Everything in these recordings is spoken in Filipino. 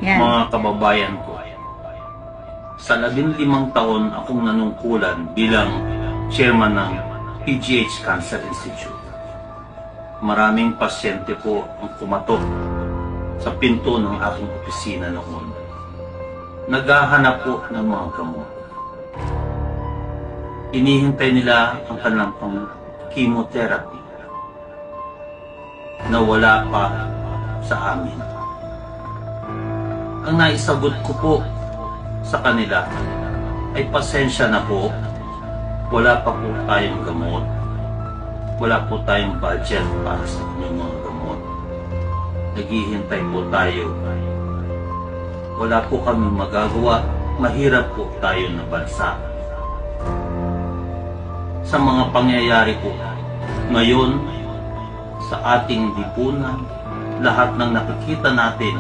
Yan. mga kababayan ko. Sa 15 taon akong nanungkulan bilang chairman ng PGH Cancer Institute. Maraming pasyente po ang kumatok sa pinto ng aking opisina noon. Naghahanap po ng mga gamot. Inihintay nila ang kanilang chemotherapy na wala pa sa amin. Ang naisagot ko po sa kanila ay pasensya na po, wala pa po tayong gamot, wala po tayong budget para sa inyong mga gamot. Naghihintay po tayo. Wala po kami magagawa, mahirap po tayo na bansa. Sa mga pangyayari po ngayon sa ating lipunan, lahat ng nakikita natin,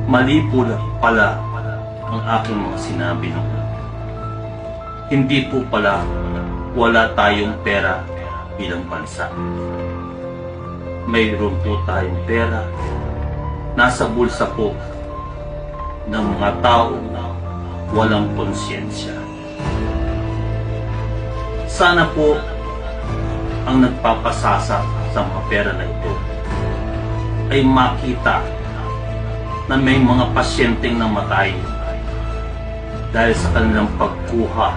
mali po pala ang aking mga sinabi noon. Hindi po pala wala tayong pera bilang bansa. Mayroon po tayong pera, nasa bulsa po ng mga tao walang konsyensya. Sana po ang nagpapasasa sa mga pera na ito ay makita na may mga pasyenteng namatay dahil sa kanilang pagkuha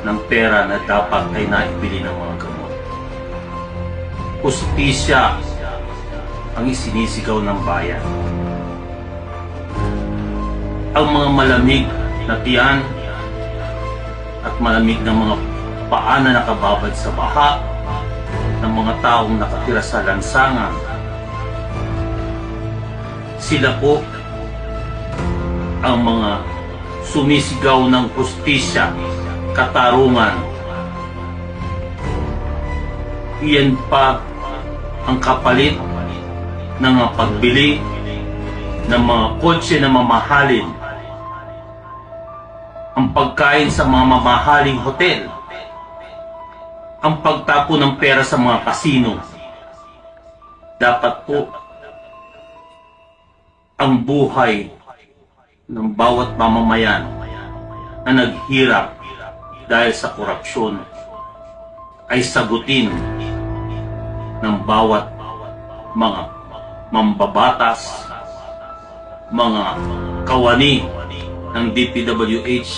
ng pera na dapat ay naibili ng mga gamot. Hustisya ang isinisigaw ng bayan. Ang mga malamig na tiyan at malamig na mga paa na nakababad sa baha ng mga taong nakatira sa lansangan, sila po ang mga sumisigaw ng hustisya, katarungan. Iyan pa ang kapalit ng mga pagbili ng mga kotse na mamahalin, ang pagkain sa mga mamahaling hotel, ang pagtapo ng pera sa mga kasino. Dapat po ang buhay ng bawat mamamayan na naghirap dahil sa korupsyon ay sagutin ng bawat mga mambabatas, mga kawani ng DPWH,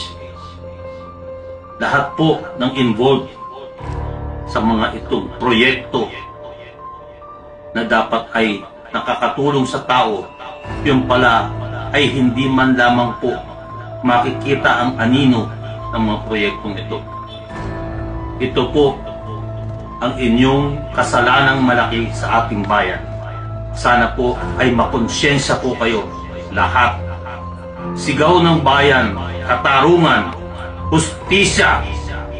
lahat po ng involved sa mga itong proyekto na dapat ay nakakatulong sa tao, yung pala ay hindi man lamang po makikita ang anino ng mga proyektong ito. Ito po ang inyong kasalanang malaki sa ating bayan. Sana po ay makonsyensya po kayo lahat. Sigaw ng bayan, katarungan, hustisya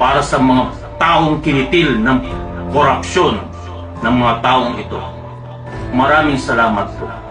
para sa mga taong kinitil ng korupsyon ng mga taong ito. Maraming salamat po.